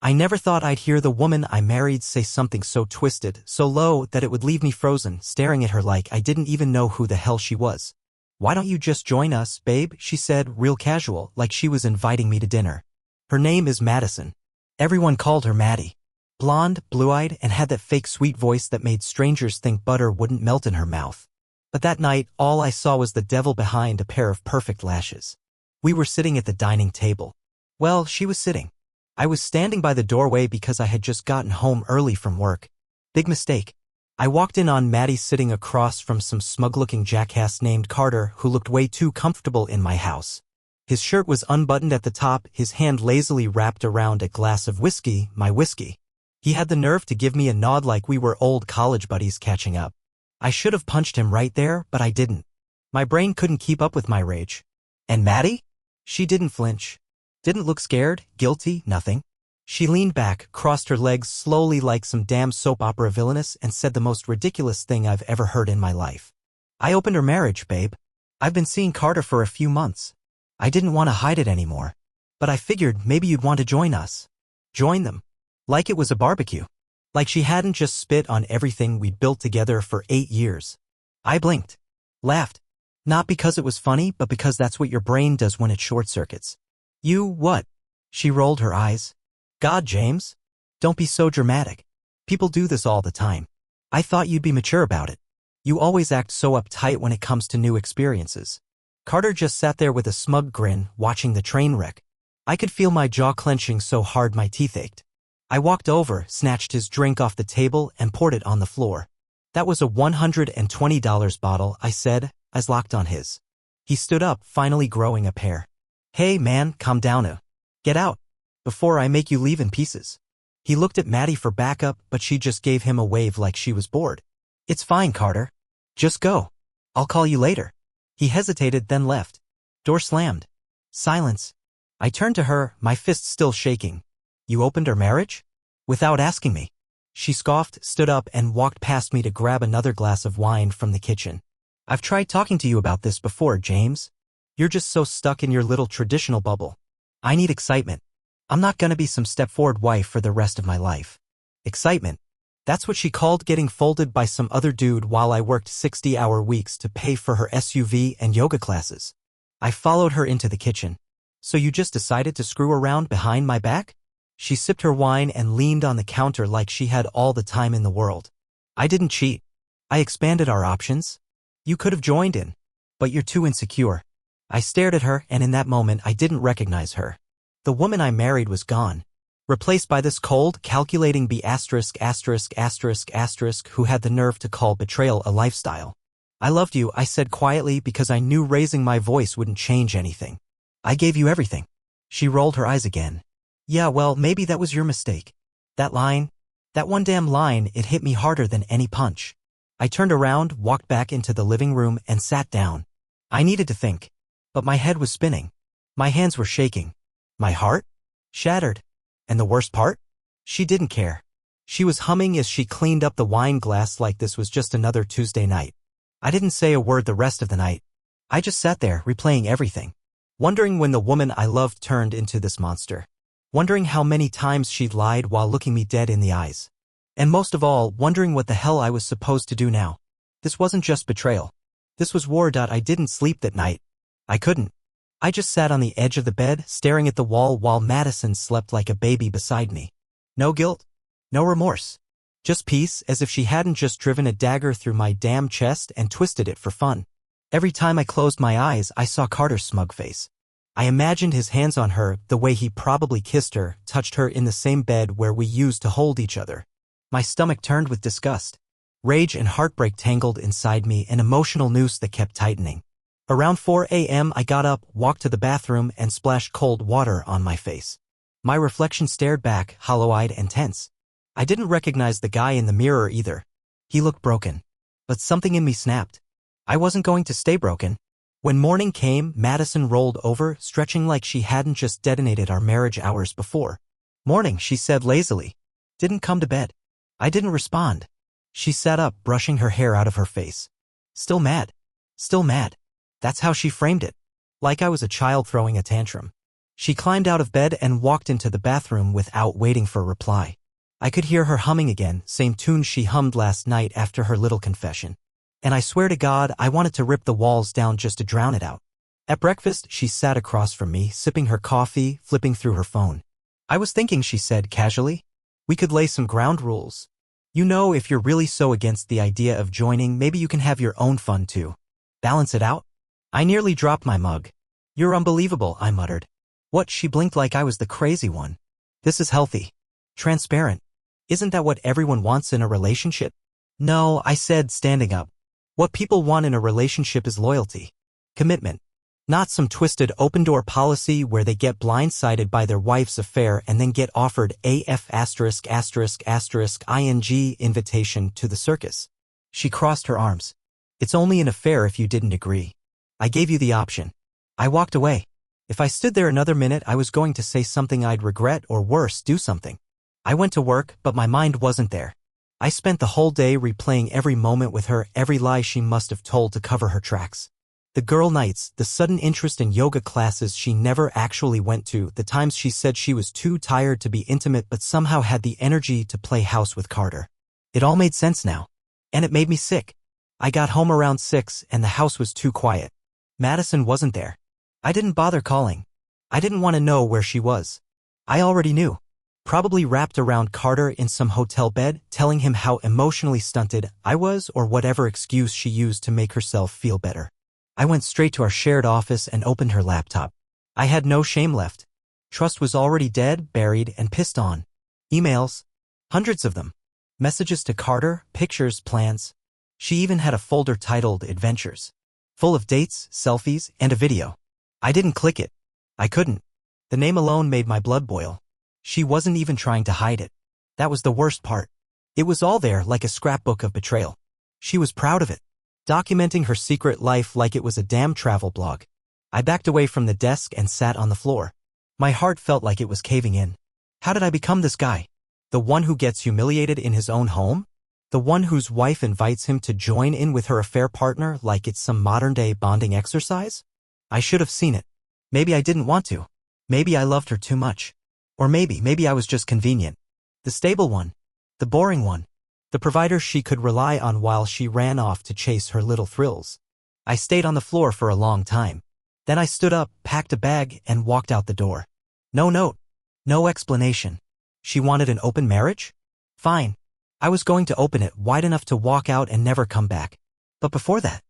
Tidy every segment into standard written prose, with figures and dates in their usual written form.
I never thought I'd hear the woman I married say something so twisted, so low that it would leave me frozen, staring at her like I didn't even know who the hell she was. "Why don't you just join us, babe?" she said, real casual, like she was inviting me to dinner. Her name is Madison. Everyone called her Maddie. Blonde, blue-eyed, and had that fake sweet voice that made strangers think butter wouldn't melt in her mouth. But that night, all I saw was the devil behind a pair of perfect lashes. We were sitting at the dining table. Well, she was sitting. I was standing by the doorway because I had just gotten home early from work. Big mistake. I walked in on Maddie sitting across from some smug-looking jackass named Carter who looked way too comfortable in my house. His shirt was unbuttoned at the top, his hand lazily wrapped around a glass of whiskey, my whiskey. He had the nerve to give me a nod like we were old college buddies catching up. I should have punched him right there, but I didn't. My brain couldn't keep up with my rage. "And Maddie?" She didn't flinch. Didn't look scared, guilty, nothing. She leaned back, crossed her legs slowly like some damn soap opera villainess, and said the most ridiculous thing I've ever heard in my life. "I opened her marriage, babe. I've been seeing Carter for a few months. I didn't want to hide it anymore. But I figured maybe you'd want to join us." Join them. Like it was a barbecue. Like she hadn't just spit on everything we'd built together for 8 years. I blinked. Laughed. Not because it was funny, but because that's what your brain does when it short-circuits. "You what?" She rolled her eyes. "God, James. Don't be so dramatic. People do this all the time. I thought you'd be mature about it. You always act so uptight when it comes to new experiences." Carter just sat there with a smug grin, watching the train wreck. I could feel my jaw clenching so hard my teeth ached. I walked over, snatched his drink off the table, and poured it on the floor. "That was a $120 bottle," I said, eyes locked on his. He stood up, finally growing a pair. "Hey man, calm down. Get out. Before I make you leave in pieces." He looked at Maddie for backup, but she just gave him a wave like she was bored. "It's fine, Carter. Just go. I'll call you later." He hesitated, then left. Door slammed. Silence. I turned to her, my fists still shaking. "You opened her marriage?" "Without asking me." She scoffed, stood up, and walked past me to grab another glass of wine from the kitchen. "I've tried talking to you about this before, James. You're just so stuck in your little traditional bubble. I need excitement. I'm not gonna be some step-forward wife for the rest of my life." Excitement. That's what she called getting folded by some other dude while I worked 60-hour weeks to pay for her SUV and yoga classes. I followed her into the kitchen. "So you just decided to screw around behind my back?" She sipped her wine and leaned on the counter like she had all the time in the world. "I didn't cheat. I expanded our options. You could have joined in. But you're too insecure." I stared at her, and in that moment I didn't recognize her. The woman I married was gone. Replaced by this cold, calculating B*** who had the nerve to call betrayal a lifestyle. "I loved you," I said quietly because I knew raising my voice wouldn't change anything. "I gave you everything." She rolled her eyes again. "Yeah, well, maybe that was your mistake. That line, that one damn line, it hit me harder than any punch." I turned around, walked back into the living room, and sat down. I needed to think. But my head was spinning. My hands were shaking. My heart? Shattered. And the worst part? She didn't care. She was humming as she cleaned up the wine glass like this was just another Tuesday night. I didn't say a word the rest of the night. I just sat there, replaying everything. Wondering when the woman I loved turned into this monster. Wondering how many times she'd lied while looking me dead in the eyes. And most of all, wondering what the hell I was supposed to do now. This wasn't just betrayal. This was war. I didn't sleep that night. I couldn't. I just sat on the edge of the bed, staring at the wall while Madison slept like a baby beside me. No guilt. No remorse. Just peace, as if she hadn't just driven a dagger through my damn chest and twisted it for fun. Every time I closed my eyes, I saw Carter's smug face. I imagined his hands on her, the way he probably kissed her, touched her in the same bed where we used to hold each other. My stomach turned with disgust. Rage and heartbreak tangled inside me, an emotional noose that kept tightening. Around 4 a.m. I got up, walked to the bathroom, and splashed cold water on my face. My reflection stared back, hollow-eyed and tense. I didn't recognize the guy in the mirror either. He looked broken. But something in me snapped. I wasn't going to stay broken. When morning came, Madison rolled over, stretching like she hadn't just detonated our marriage hours before. "Morning," she said lazily. "Didn't come to bed." I didn't respond. She sat up, brushing her hair out of her face. Still mad. Still mad. That's how she framed it. Like I was a child throwing a tantrum. She climbed out of bed and walked into the bathroom without waiting for a reply. I could hear her humming again, same tune she hummed last night after her little confession. And I swear to God, I wanted to rip the walls down just to drown it out. At breakfast, she sat across from me, sipping her coffee, flipping through her phone. I was thinking, she said casually. We could lay some ground rules. You know, if you're really so against the idea of joining, maybe you can have your own fun too. Balance it out? I nearly dropped my mug. You're unbelievable, I muttered. What? She blinked like I was the crazy one. This is healthy. Transparent. Isn't that what everyone wants in a relationship? No, I said, standing up. What people want in a relationship is loyalty. Commitment. Not some twisted open-door policy where they get blindsided by their wife's affair and then get offered AF*********************** invitation to the circus. She crossed her arms. It's only an affair if you didn't agree. I gave you the option. I walked away. If I stood there another minute, I was going to say something I'd regret, or worse, do something. I went to work, but my mind wasn't there. I spent the whole day replaying every moment with her, every lie she must have told to cover her tracks. The girl nights, the sudden interest in yoga classes she never actually went to, the times she said she was too tired to be intimate but somehow had the energy to play house with Carter. It all made sense now. And it made me sick. I got home around 6 and the house was too quiet. Madison wasn't there. I didn't bother calling. I didn't want to know where she was. I already knew. Probably wrapped around Carter in some hotel bed, telling him how emotionally stunted I was, or whatever excuse she used to make herself feel better. I went straight to our shared office and opened her laptop. I had no shame left. Trust was already dead, buried, and pissed on. Emails. Hundreds of them. Messages to Carter, pictures, plans. She even had a folder titled Adventures. Full of dates, selfies, and a video. I didn't click it. I couldn't. The name alone made my blood boil. She wasn't even trying to hide it. That was the worst part. It was all there like a scrapbook of betrayal. She was proud of it. Documenting her secret life like it was a damn travel blog. I backed away from the desk and sat on the floor. My heart felt like it was caving in. How did I become this guy? The one who gets humiliated in his own home? The one whose wife invites him to join in with her affair partner like it's some modern-day bonding exercise? I should have seen it. Maybe I didn't want to. Maybe I loved her too much. Or maybe I was just convenient. The stable one. The boring one. The provider she could rely on while she ran off to chase her little thrills. I stayed on the floor for a long time. Then I stood up, packed a bag, and walked out the door. No note. No explanation. She wanted an open marriage? Fine. I was going to open it wide enough to walk out and never come back. But before that,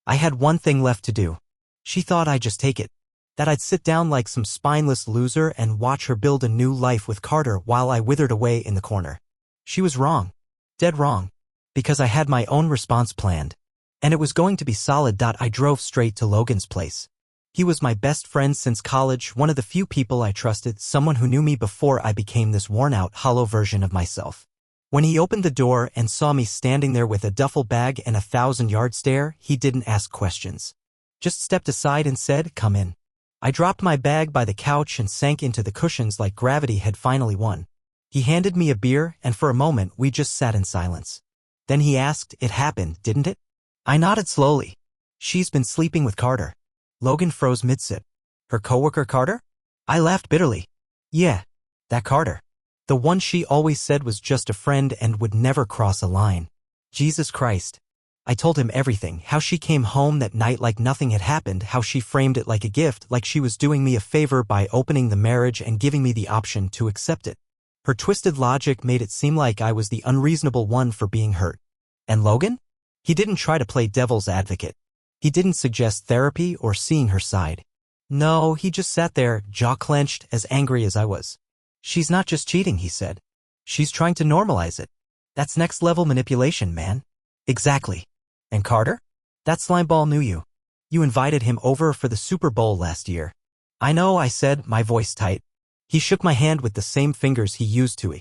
I had one thing left to do. She thought I'd just take it. That I'd sit down like some spineless loser and watch her build a new life with Carter while I withered away in the corner. She was wrong. Dead wrong. Because I had my own response planned. And it was going to be solid. I drove straight to Logan's place. He was my best friend since college, one of the few people I trusted, someone who knew me before I became this worn-out, hollow version of myself. When he opened the door and saw me standing there with a duffel bag and a 1,000-yard stare, he didn't ask questions. Just stepped aside and said, "Come in." I dropped my bag by the couch and sank into the cushions like gravity had finally won. He handed me a beer, and for a moment we just sat in silence. Then he asked, "It happened, didn't it?" I nodded slowly. "She's been sleeping with Carter." Logan froze mid-sip. "Her coworker Carter?" I laughed bitterly. "Yeah, that Carter. The one she always said was just a friend and would never cross a line." Jesus Christ. I told him everything, how she came home that night like nothing had happened, how she framed it like a gift, like she was doing me a favor by opening the marriage and giving me the option to accept it. Her twisted logic made it seem like I was the unreasonable one for being hurt. And Logan? He didn't try to play devil's advocate. He didn't suggest therapy or seeing her side. No, he just sat there, jaw clenched, as angry as I was. "She's not just cheating," he said. "She's trying to normalize it. That's next-level manipulation, man." "Exactly. And Carter? That slimeball knew you. You invited him over for the Super Bowl last year." "I know," I said, my voice tight. He shook my hand with the same fingers he used to.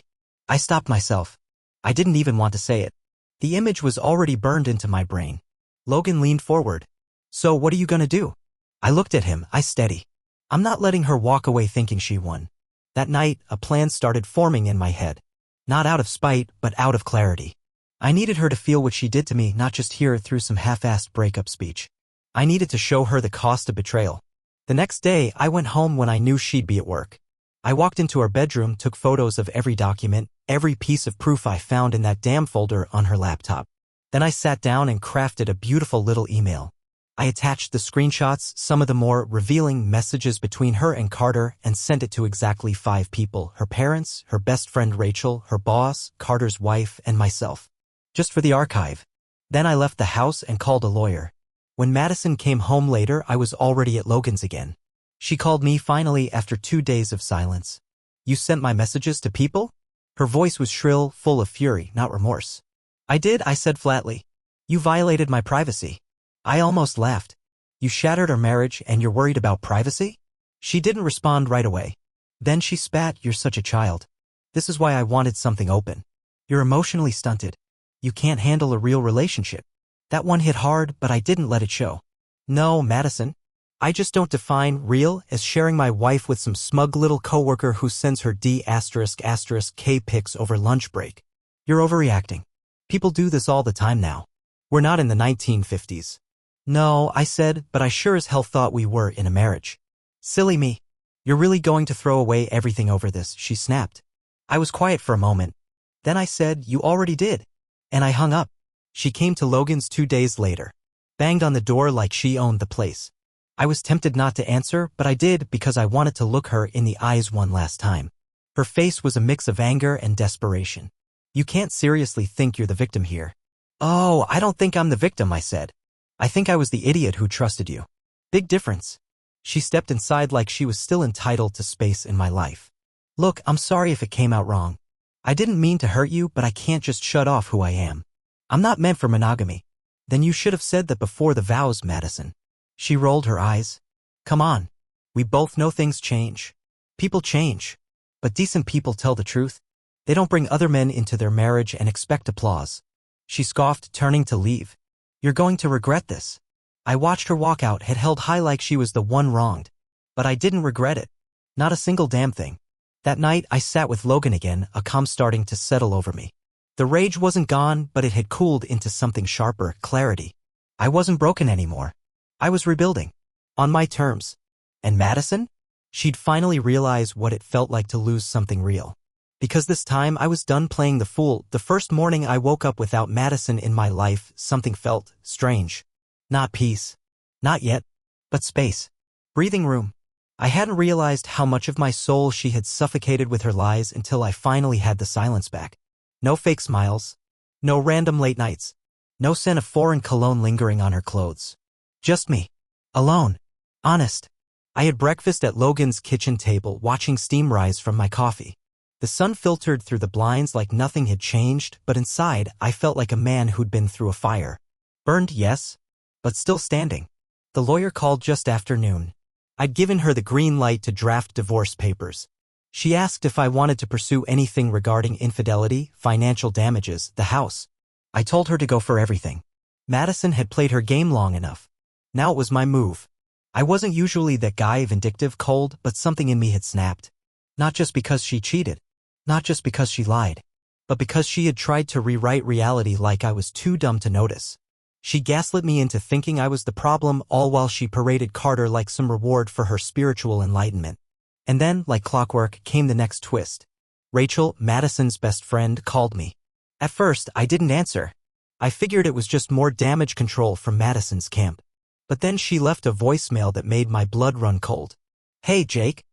I stopped myself. I didn't even want to say it. The image was already burned into my brain. Logan leaned forward. "So what are you gonna do?" I looked at him, eyes steady. I'm not letting her walk away thinking she won. That night, a plan started forming in my head. Not out of spite, but out of clarity. I needed her to feel what she did to me, not just hear it through some half-assed breakup speech. I needed to show her the cost of betrayal. The next day, I went home when I knew she'd be at work. I walked into her bedroom, took photos of every document, every piece of proof I found in that damn folder on her laptop. Then I sat down and crafted a beautiful little email. I attached the screenshots, some of the more revealing messages between her and Carter, and sent it to exactly 5 people: her parents, her best friend Rachel, her boss, Carter's wife, and myself. Just for the archive. Then I left the house and called a lawyer. When Madison came home later, I was already at Logan's again. She called me finally after 2 days of silence. "You sent my messages to people?" Her voice was shrill, full of fury, not remorse. "I did," I said flatly. "You violated my privacy." I almost laughed. "You shattered our marriage and you're worried about privacy?" She didn't respond right away. Then she spat, "You're such a child. This is why I wanted something open. You're emotionally stunted. You can't handle a real relationship." That one hit hard, but I didn't let it show. "No, Madison. I just don't define real as sharing my wife with some smug little coworker who sends her D***K pics over lunch break. You're overreacting. People do this all the time now. We're not in the 1950s. "No," I said, "but I sure as hell thought we were in a marriage." "Silly me. You're really going to throw away everything over this," she snapped. I was quiet for a moment. Then I said, "You already did." And I hung up. She came to Logan's 2 days later. Banged on the door like she owned the place. I was tempted not to answer, but I did because I wanted to look her in the eyes one last time. Her face was a mix of anger and desperation. "You can't seriously think you're the victim here." "Oh, I don't think I'm the victim," I said. "I think I was the idiot who trusted you." "Big difference." She stepped inside like she was still entitled to space in my life. "Look, I'm sorry if it came out wrong. I didn't mean to hurt you, but I can't just shut off who I am. I'm not meant for monogamy." "Then you should have said that before the vows, Madison." She rolled her eyes. "Come on. We both know things change. People change. But decent people tell the truth. They don't bring other men into their marriage and expect applause." She scoffed, turning to leave. "You're going to regret this." I watched her walk out, head held high like she was the one wronged. But I didn't regret it. Not a single damn thing. That night, I sat with Logan again, a calm starting to settle over me. The rage wasn't gone, but it had cooled into something sharper: clarity. I wasn't broken anymore. I was rebuilding. On my terms. And Madison? She'd finally realize what it felt like to lose something real. Because this time I was done playing the fool. The first morning I woke up without Madison in my life, something felt strange. Not peace. Not yet. But space. Breathing room. I hadn't realized how much of my soul she had suffocated with her lies until I finally had the silence back. No fake smiles. No random late nights. No scent of foreign cologne lingering on her clothes. Just me. Alone. Honest. I had breakfast at Logan's kitchen table, watching steam rise from my coffee. The sun filtered through the blinds like nothing had changed, but inside I felt like a man who'd been through a fire. Burned, yes, but still standing. The lawyer called just after noon. I'd given her the green light to draft divorce papers. She asked if I wanted to pursue anything regarding infidelity, financial damages, the house. I told her to go for everything. Madison had played her game long enough. Now it was my move. I wasn't usually that guy, vindictive, cold, but something in me had snapped. Not just because she cheated. Not just because she lied. But because she had tried to rewrite reality like I was too dumb to notice. She gaslit me into thinking I was the problem, all while she paraded Carter like some reward for her spiritual enlightenment. And then, like clockwork, came the next twist. Rachel, Madison's best friend, called me. At first, I didn't answer. I figured it was just more damage control from Madison's camp. But then she left a voicemail that made my blood run cold. "Hey, Jake.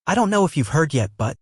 I don't know if you've heard yet, but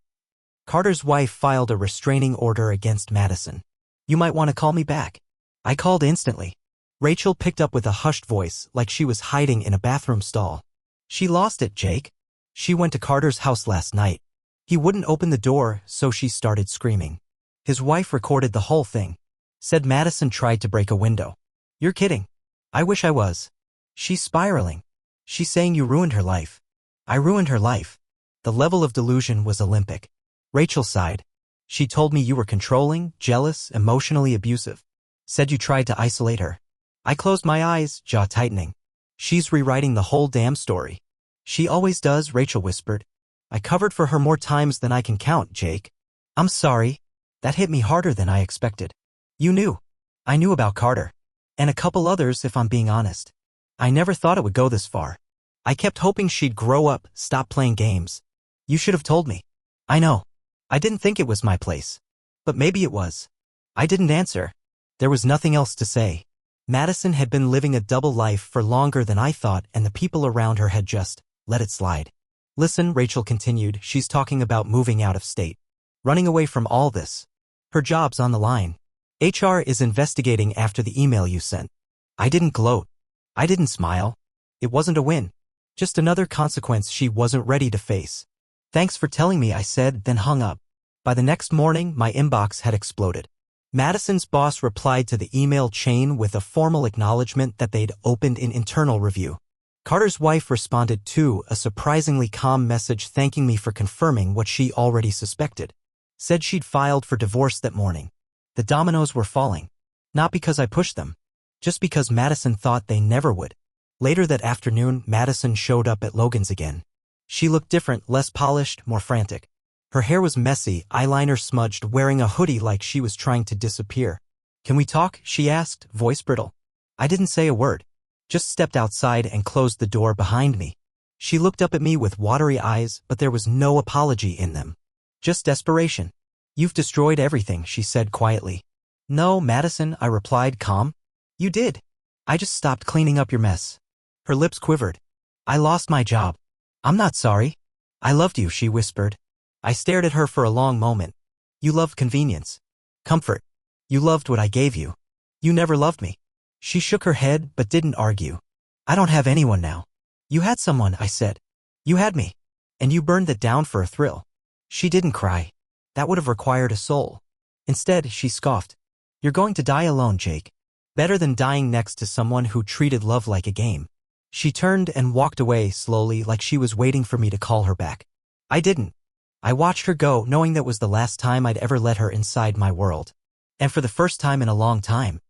Carter's wife filed a restraining order against Madison. You might want to call me back." I called instantly. Rachel picked up with a hushed voice, like she was hiding in a bathroom stall. "She lost it, Jake. She went to Carter's house last night. He wouldn't open the door, so she started screaming. His wife recorded the whole thing. Said Madison tried to break a window." "You're kidding." "I wish I was." "She's spiraling. She's saying you ruined her life." "I ruined her life." The level of delusion was Olympic. Rachel sighed. "She told me you were controlling, jealous, emotionally abusive. Said you tried to isolate her." I closed my eyes, jaw tightening. "She's rewriting the whole damn story." "She always does," Rachel whispered. "I covered for her more times than I can count, Jake." "I'm sorry." That hit me harder than I expected. "You knew." "I knew about Carter. And a couple others, if I'm being honest. I never thought it would go this far." I kept hoping she'd grow up, stop playing games. You should have told me. I know. I didn't think it was my place. But maybe it was. I didn't answer. There was nothing else to say. Madison had been living a double life for longer than I thought, and the people around her had just let it slide. Listen, Rachel continued, she's talking about moving out of state. Running away from all this. Her job's on the line. HR is investigating after the email you sent. I didn't gloat. I didn't smile. It wasn't a win. Just another consequence she wasn't ready to face. Thanks for telling me, I said, then hung up. By the next morning, my inbox had exploded. Madison's boss replied to the email chain with a formal acknowledgement that they'd opened an internal review. Carter's wife responded to a surprisingly calm message thanking me for confirming what she already suspected. Said she'd filed for divorce that morning. The dominoes were falling. Not because I pushed them. Just because Madison thought they never would. Later that afternoon, Madison showed up at Logan's again. She looked different, less polished, more frantic. Her hair was messy, eyeliner smudged, wearing a hoodie like she was trying to disappear. Can we talk? She asked, voice brittle. I didn't say a word. Just stepped outside and closed the door behind me. She looked up at me with watery eyes, but there was no apology in them. Just desperation. You've destroyed everything, she said quietly. No, Madison, I replied, calm. You did. I just stopped cleaning up your mess. Her lips quivered. I lost my job. I'm not sorry. I loved you, she whispered. I stared at her for a long moment. You loved convenience. Comfort. You loved what I gave you. You never loved me. She shook her head but didn't argue. I don't have anyone now. You had someone, I said. You had me. And you burned that down for a thrill. She didn't cry. That would have required a soul. Instead, she scoffed. You're going to die alone, Jake. Better than dying next to someone who treated love like a game. She turned and walked away slowly like she was waiting for me to call her back. I didn't. I watched her go, knowing that was the last time I'd ever let her inside my world. And for the first time in a long time,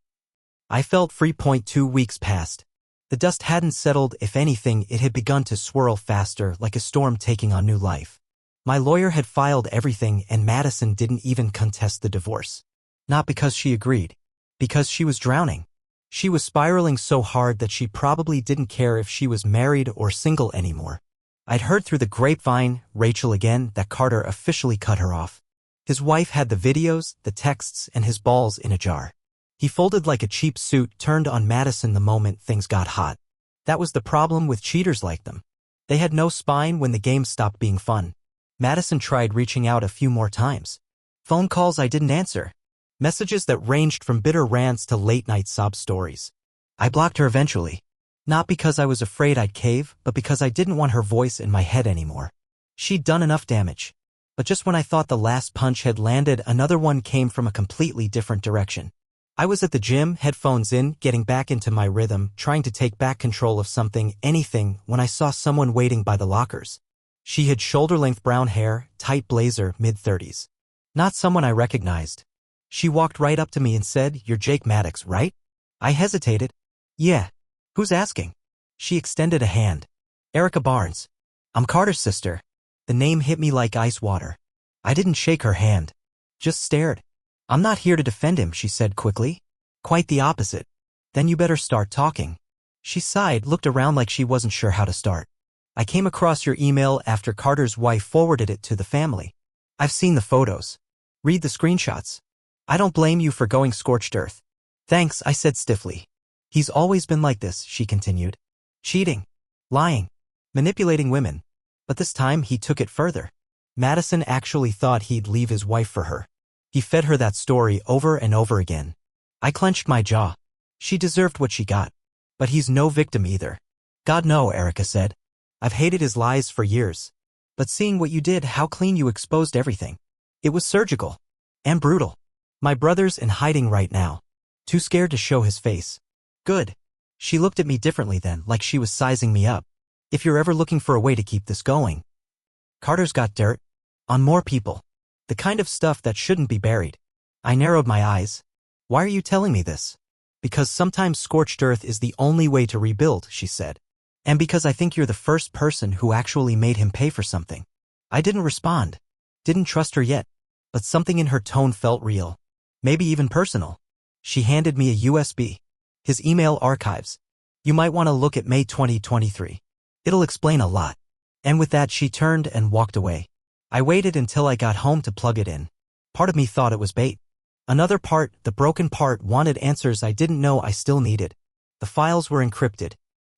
I felt free. 2 weeks passed. The dust hadn't settled. If anything, it had begun to swirl faster, like a storm taking on new life. My lawyer had filed everything, and Madison didn't even contest the divorce. Not because she agreed. Because she was drowning. She was spiraling so hard that she probably didn't care if she was married or single anymore. I'd heard through the grapevine, Rachel again, that Carter officially cut her off. His wife had the videos, the texts, and his balls in a jar. He folded like a cheap suit, turned on Madison the moment things got hot. That was the problem with cheaters like them. They had no spine when the game stopped being fun. Madison tried reaching out a few more times. Phone calls I didn't answer. Messages that ranged from bitter rants to late-night sob stories. I blocked her eventually. Not because I was afraid I'd cave, but because I didn't want her voice in my head anymore. She'd done enough damage. But just when I thought the last punch had landed, another one came from a completely different direction. I was at the gym, headphones in, getting back into my rhythm, trying to take back control of something, anything, when I saw someone waiting by the lockers. She had shoulder-length brown hair, tight blazer, mid-30s. Not someone I recognized. She walked right up to me and said, "You're Jake Maddox, right?" I hesitated. "Yeah. Who's asking?" She extended a hand. "Erica Barnes. I'm Carter's sister." The name hit me like ice water. I didn't shake her hand. Just stared. "I'm not here to defend him," she said quickly. "Quite the opposite." "Then you better start talking." She sighed, looked around like she wasn't sure how to start. "I came across your email after Carter's wife forwarded it to the family. I've seen the photos. Read the screenshots. I don't blame you for going scorched earth." "Thanks," I said stiffly. "He's always been like this," she continued. "Cheating. Lying. Manipulating women. But this time he took it further. Madison actually thought he'd leave his wife for her. He fed her that story over and over again." I clenched my jaw. She deserved what she got. But he's no victim either. "God no," Erica said. "I've hated his lies for years. But seeing what you did, how clean you exposed everything. It was surgical. And brutal. My brother's in hiding right now. Too scared to show his face." "Good." She looked at me differently then, like she was sizing me up. "If you're ever looking for a way to keep this going." Carter's got dirt. On more people. The kind of stuff that shouldn't be buried. I narrowed my eyes. "Why are you telling me this?" "Because sometimes scorched earth is the only way to rebuild," she said. "And because I think you're the first person who actually made him pay for something." I didn't respond. Didn't trust her yet. But something in her tone felt real. Maybe even personal. She handed me a USB. His email archives. "You might want to look at May 2023. It'll explain a lot. And with that she turned and walked away. I waited until I got home to plug it in. Part of me thought it was bait. Another part, the broken part, wanted answers I didn't know I still needed. The files were encrypted.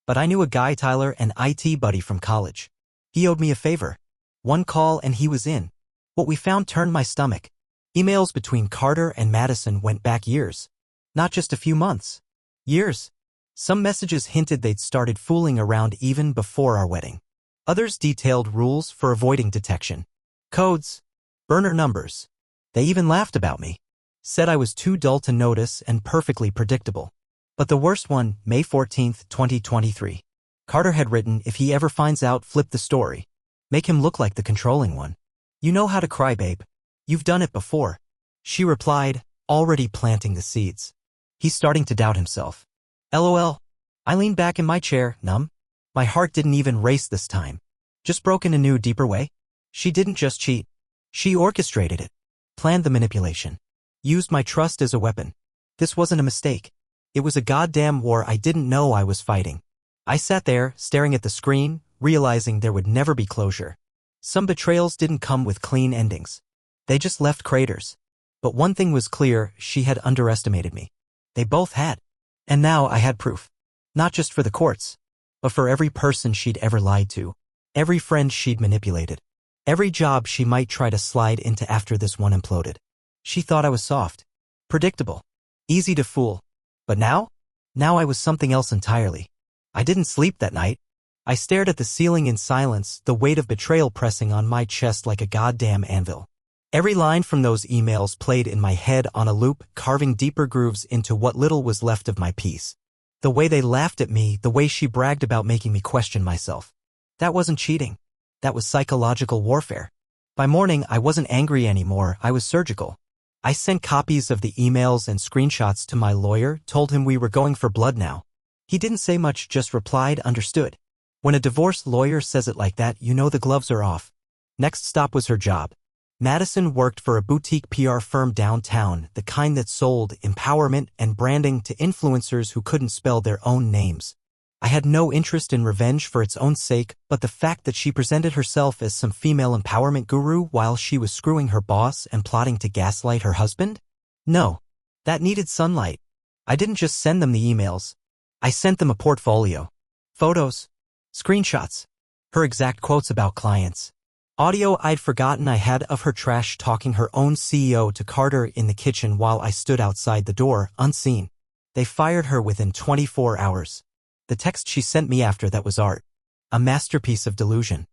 But I knew a guy, Tyler, an IT buddy from college. He owed me a favor. One call and he was in. What we found turned my stomach. Emails between Carter and Madison went back years. Not just a few months. Years. Some messages hinted they'd started fooling around even before our wedding. Others detailed rules for avoiding detection. Codes. Burner numbers. They even laughed about me. Said I was too dull to notice and perfectly predictable. But the worst one, May 14th, 2023. Carter had written, if he ever finds out, flip the story. Make him look like the controlling one. You know how to cry, babe. You've done it before. She replied, already planting the seeds. He's starting to doubt himself. LOL. I leaned back in my chair, numb. My heart didn't even race this time. Just broke in a new, deeper way. She didn't just cheat. She orchestrated it. Planned the manipulation. Used my trust as a weapon. This wasn't a mistake. It was a goddamn war I didn't know I was fighting. I sat there, staring at the screen, realizing there would never be closure. Some betrayals didn't come with clean endings. They just left craters. But one thing was clear, she had underestimated me. They both had. And now I had proof. Not just for the courts, but for every person she'd ever lied to. Every friend she'd manipulated. Every job she might try to slide into after this one imploded. She thought I was soft. Predictable. Easy to fool. But now? Now I was something else entirely. I didn't sleep that night. I stared at the ceiling in silence, the weight of betrayal pressing on my chest like a goddamn anvil. Every line from those emails played in my head on a loop, carving deeper grooves into what little was left of my peace. The way they laughed at me, the way she bragged about making me question myself. That wasn't cheating. That was psychological warfare. By morning, I wasn't angry anymore, I was surgical. I sent copies of the emails and screenshots to my lawyer, told him we were going for blood now. He didn't say much, just replied, understood. When a divorce lawyer says it like that, you know the gloves are off. Next stop was her job. Madison worked for a boutique PR firm downtown, the kind that sold empowerment and branding to influencers who couldn't spell their own names. I had no interest in revenge for its own sake, but the fact that she presented herself as some female empowerment guru while she was screwing her boss and plotting to gaslight her husband? No. That needed sunlight. I didn't just send them the emails. I sent them a portfolio. Photos. Screenshots. Her exact quotes about clients. Audio I'd forgotten I had of her trash-talking her own CEO to Carter in the kitchen while I stood outside the door, unseen. They fired her within 24 hours. The text she sent me after that was art. A masterpiece of delusion.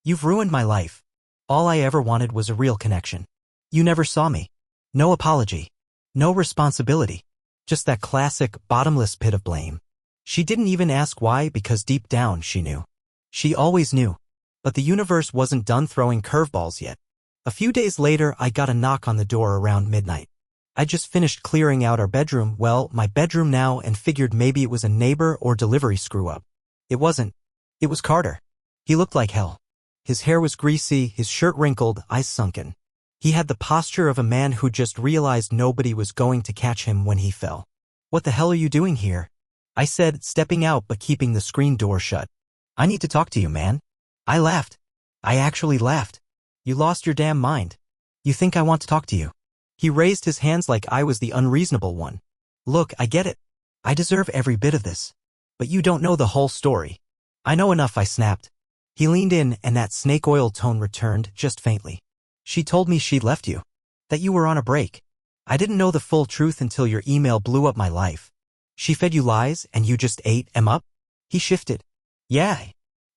You've ruined my life. All I ever wanted was a real connection. You never saw me. No apology. No responsibility. Just that classic, bottomless pit of blame. She didn't even ask why because deep down she knew. She always knew. But the universe wasn't done throwing curveballs yet. A few days later, I got a knock on the door around midnight. I just finished clearing out our bedroom, well, my bedroom now, and figured maybe it was a neighbor or delivery screw-up. It wasn't. It was Carter. He looked like hell. His hair was greasy, his shirt wrinkled, eyes sunken. He had the posture of a man who just realized nobody was going to catch him when he fell. What the hell are you doing here? I said, stepping out but keeping the screen door shut. I need to talk to you, man. I laughed. I actually laughed. You lost your damn mind. You think I want to talk to you? He raised his hands like I was the unreasonable one. Look, I get it. I deserve every bit of this. But you don't know the whole story. I know enough, I snapped. He leaned in and that snake oil tone returned, just faintly. She told me she'd left you. That you were on a break. I didn't know the full truth until your email blew up my life. She fed you lies and you just ate 'em up? He shifted. Yeah,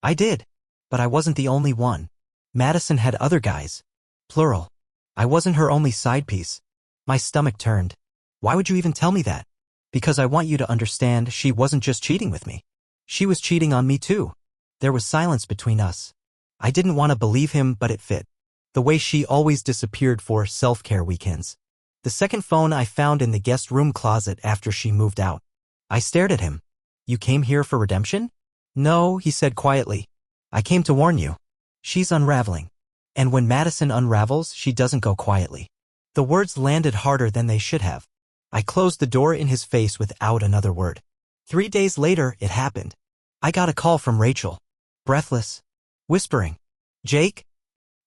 I did. But I wasn't the only one. Madison had other guys. Plural. I wasn't her only side piece. My stomach turned. Why would you even tell me that? Because I want you to understand she wasn't just cheating with me. She was cheating on me too. There was silence between us. I didn't want to believe him, but it fit. The way she always disappeared for self-care weekends. The second phone I found in the guest room closet after she moved out. I stared at him. You came here for redemption? No, he said quietly. I came to warn you. She's unraveling. And when Madison unravels, she doesn't go quietly. The words landed harder than they should have. I closed the door in his face without another word. 3 days later, it happened. I got a call from Rachel. breathless, whispering, "Jake?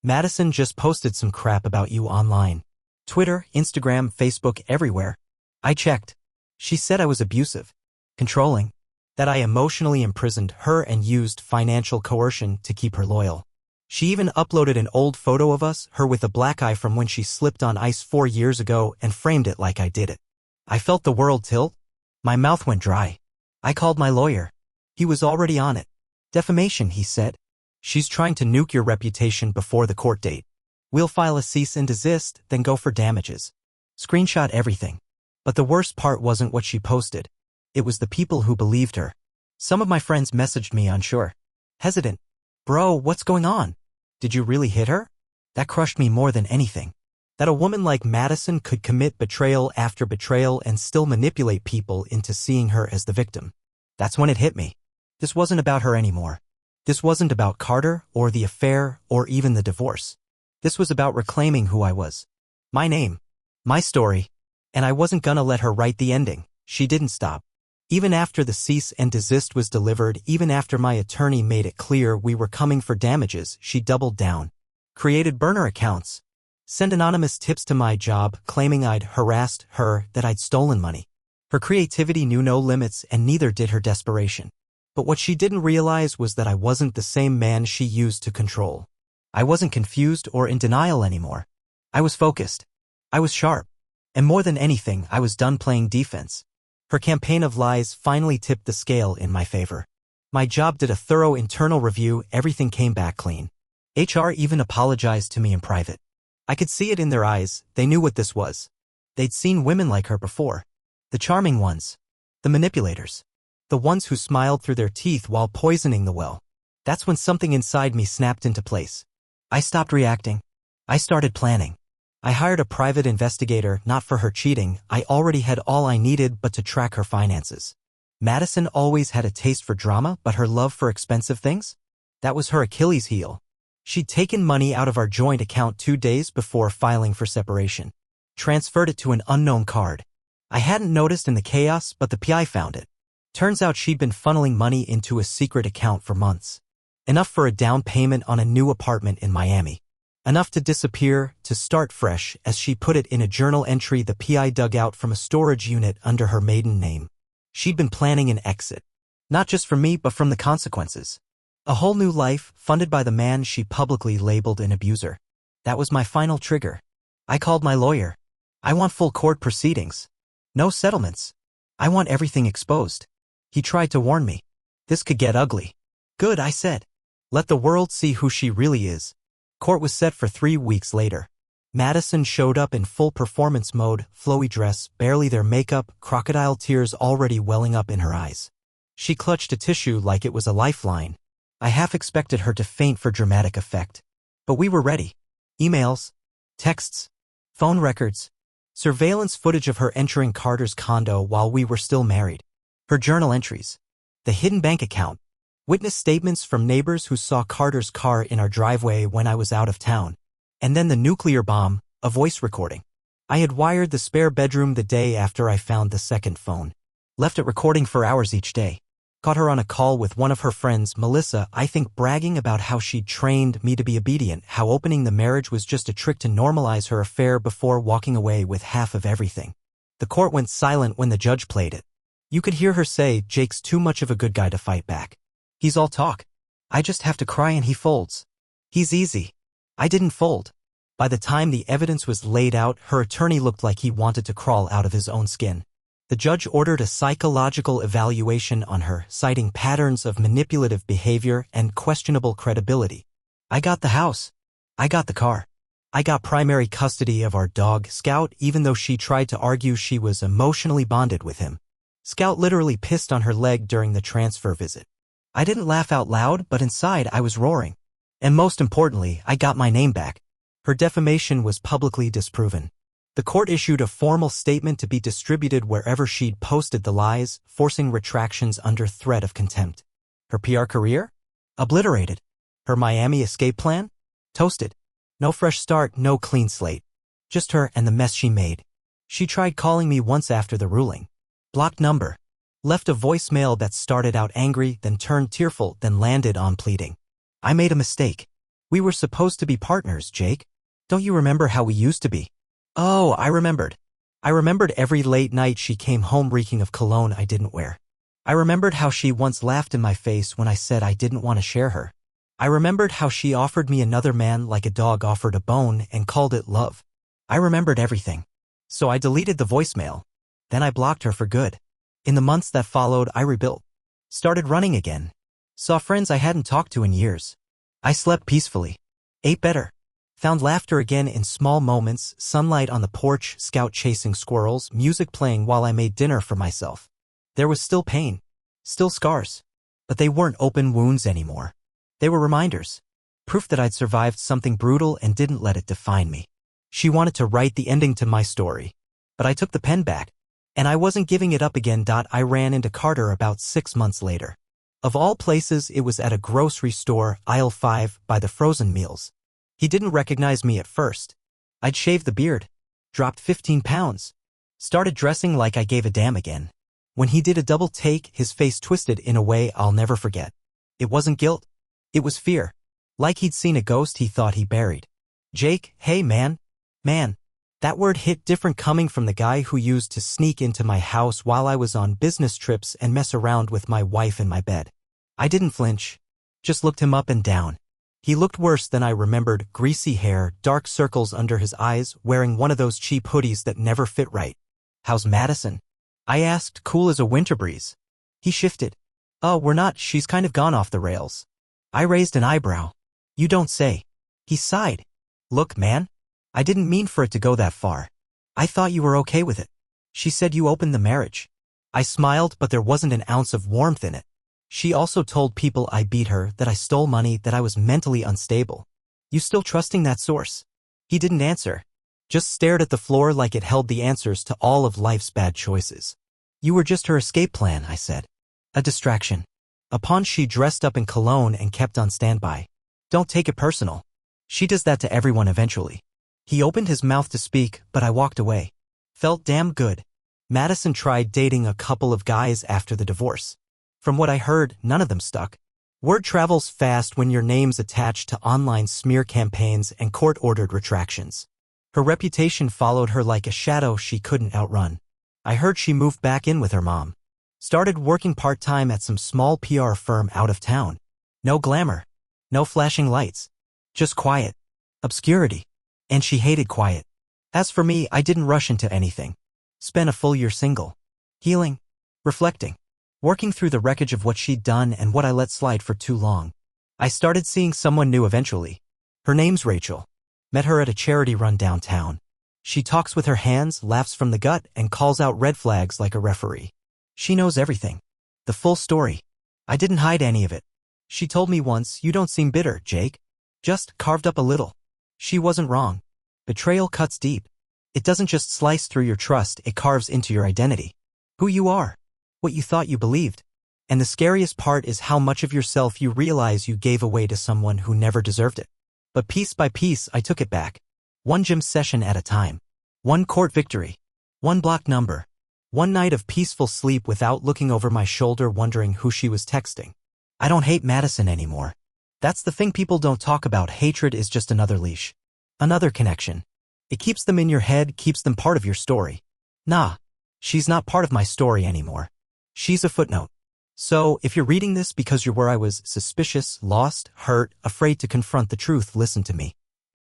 Madison just posted some crap about you online. Twitter, Instagram, Facebook, everywhere." I checked. She said I was abusive, controlling, that I emotionally imprisoned her and used financial coercion to keep her loyal. She even uploaded an old photo of us, her with a black eye from when she slipped on ice 4 years ago, and framed it like I did it. I felt the world tilt. My mouth went dry. I called my lawyer. He was already on it. "Defamation," he said. "She's trying to nuke your reputation before the court date. We'll file a cease and desist, then go for damages." Screenshot everything. But the worst part wasn't what she posted. It was the people who believed her. Some of my friends messaged me unsure, hesitant. "Bro, what's going on? Did you really hit her?" That crushed me more than anything. That a woman like Madison could commit betrayal after betrayal and still manipulate people into seeing her as the victim. That's when it hit me. This wasn't about her anymore. This wasn't about Carter, or the affair, or even the divorce. This was about reclaiming who I was. My name. My story. And I wasn't gonna let her write the ending. She didn't stop. Even after the cease and desist was delivered, even after my attorney made it clear we were coming for damages, she doubled down. Created burner accounts. Sent anonymous tips to my job, claiming I'd harassed her, that I'd stolen money. Her creativity knew no limits, and neither did her desperation. But what she didn't realize was that I wasn't the same man she used to control. I wasn't confused or in denial anymore. I was focused. I was sharp. And more than anything, I was done playing defense. Her campaign of lies finally tipped the scale in my favor. My job did a thorough internal review, everything came back clean. HR even apologized to me in private. I could see it in their eyes, they knew what this was. They'd seen women like her before. The charming ones. The manipulators. The ones who smiled through their teeth while poisoning the well. That's when something inside me snapped into place. I stopped reacting. I started planning. I hired a private investigator, not for her cheating. I already had all I needed but to track her finances. Madison always had a taste for drama, but her love for expensive things? That was her Achilles heel. She'd taken money out of our joint account 2 days before filing for separation. Transferred it to an unknown card. I hadn't noticed in the chaos, but the PI found it. Turns out she'd been funneling money into a secret account for months. Enough for a down payment on a new apartment in Miami. Enough to disappear, to start fresh, as she put it in a journal entry the PI dug out from a storage unit under her maiden name. She'd been planning an exit. Not just from me, but from the consequences. A whole new life, funded by the man she publicly labeled an abuser. That was my final trigger. I called my lawyer. I want full court proceedings. No settlements. I want everything exposed. He tried to warn me. This could get ugly. Good, I said. Let the world see who she really is. Court was set for 3 weeks later. Madison showed up in full performance mode, flowy dress, barely their makeup, crocodile tears already welling up in her eyes. She clutched a tissue like it was a lifeline. I half expected her to faint for dramatic effect. But we were ready. Emails, texts, phone records, surveillance footage of her entering Carter's condo while we were still married. Her journal entries, the hidden bank account, witness statements from neighbors who saw Carter's car in our driveway when I was out of town. And then the nuclear bomb, a voice recording. I had wired the spare bedroom the day after I found the second phone. Left it recording for hours each day. Caught her on a call with one of her friends, Melissa, I think bragging about how she'd trained me to be obedient, how opening the marriage was just a trick to normalize her affair before walking away with half of everything. The court went silent when the judge played it. You could hear her say, "Jake's too much of a good guy to fight back. He's all talk. I just have to cry and he folds. He's easy." I didn't fold. By the time the evidence was laid out, her attorney looked like he wanted to crawl out of his own skin. The judge ordered a psychological evaluation on her, citing patterns of manipulative behavior and questionable credibility. I got the house. I got the car. I got primary custody of our dog, Scout, even though she tried to argue she was emotionally bonded with him. Scout literally pissed on her leg during the transfer visit. I didn't laugh out loud, but inside I was roaring. And most importantly, I got my name back. Her defamation was publicly disproven. The court issued a formal statement to be distributed wherever she'd posted the lies, forcing retractions under threat of contempt. Her PR career? Obliterated. Her Miami escape plan? Toasted. No fresh start, no clean slate. Just her and the mess she made. She tried calling me once after the ruling. Blocked number. Left a voicemail that started out angry, then turned tearful, then landed on pleading. I made a mistake. We were supposed to be partners, Jake. Don't you remember how we used to be? Oh, I remembered. I remembered every late night she came home reeking of cologne I didn't wear. I remembered how she once laughed in my face when I said I didn't want to share her. I remembered how she offered me another man like a dog offered a bone and called it love. I remembered everything. So I deleted the voicemail. Then I blocked her for good. In the months that followed, I rebuilt. Started running again. Saw friends I hadn't talked to in years. I slept peacefully. Ate better. Found laughter again in small moments, sunlight on the porch, Scout chasing squirrels, music playing while I made dinner for myself. There was still pain. Still scars. But they weren't open wounds anymore. They were reminders. Proof that I'd survived something brutal and didn't let it define me. She wanted to write the ending to my story. But I took the pen back. And I wasn't giving it up again. I ran into Carter about 6 months later. Of all places, it was at a grocery store, aisle 5, by the frozen meals. He didn't recognize me at first. I'd shaved the beard. Dropped 15 pounds. Started dressing like I gave a damn again. When he did a double take, his face twisted in a way I'll never forget. It wasn't guilt. It was fear. Like he'd seen a ghost he thought he buried. Jake, hey man. Man. That word hit different coming from the guy who used to sneak into my house while I was on business trips and mess around with my wife in my bed. I didn't flinch. Just looked him up and down. He looked worse than I remembered, greasy hair, dark circles under his eyes, wearing one of those cheap hoodies that never fit right. How's Madison? I asked, cool as a winter breeze. He shifted. Oh, we're not, she's kind of gone off the rails. I raised an eyebrow. You don't say. He sighed. Look, man. I didn't mean for it to go that far. I thought you were okay with it. She said you opened the marriage. I smiled, but there wasn't an ounce of warmth in it. She also told people I beat her, that I stole money, that I was mentally unstable. You still trusting that source? He didn't answer. Just stared at the floor like it held the answers to all of life's bad choices. You were just her escape plan, I said. A distraction. A pawn she dressed up in cologne and kept on standby. Don't take it personal. She does that to everyone eventually. He opened his mouth to speak, but I walked away. Felt damn good. Madison tried dating a couple of guys after the divorce. From what I heard, none of them stuck. Word travels fast when your name's attached to online smear campaigns and court-ordered retractions. Her reputation followed her like a shadow she couldn't outrun. I heard she moved back in with her mom. Started working part-time at some small PR firm out of town. No glamour. No flashing lights. Just quiet. Obscurity. And she hated quiet. As for me, I didn't rush into anything. Spent a full year single. Healing. Reflecting. Working through the wreckage of what she'd done and what I let slide for too long. I started seeing someone new eventually. Her name's Rachel. Met her at a charity run downtown. She talks with her hands, laughs from the gut, and calls out red flags like a referee. She knows everything. The full story. I didn't hide any of it. She told me once, you don't seem bitter, Jake. Just carved up a little. She wasn't wrong. Betrayal cuts deep. It doesn't just slice through your trust, it carves into your identity. Who you are. What you thought you believed. And the scariest part is how much of yourself you realize you gave away to someone who never deserved it. But piece by piece, I took it back. One gym session at a time. One court victory. One block number. One night of peaceful sleep without looking over my shoulder wondering who she was texting. I don't hate Madison anymore. That's the thing people don't talk about. Hatred is just another leash. Another connection. It keeps them in your head, keeps them part of your story. Nah. She's not part of my story anymore. She's a footnote. So, if you're reading this because you're where I was, suspicious, lost, hurt, afraid to confront the truth, listen to me.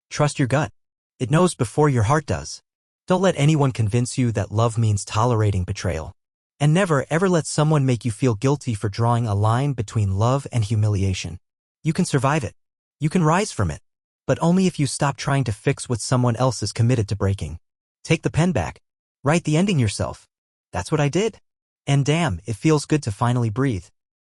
Trust your gut. It knows before your heart does. Don't let anyone convince you that love means tolerating betrayal. And never ever let someone make you feel guilty for drawing a line between love and humiliation. You can survive it. You can rise from it. But only if you stop trying to fix what someone else is committed to breaking. Take the pen back. Write the ending yourself. That's what I did. And damn, it feels good to finally breathe.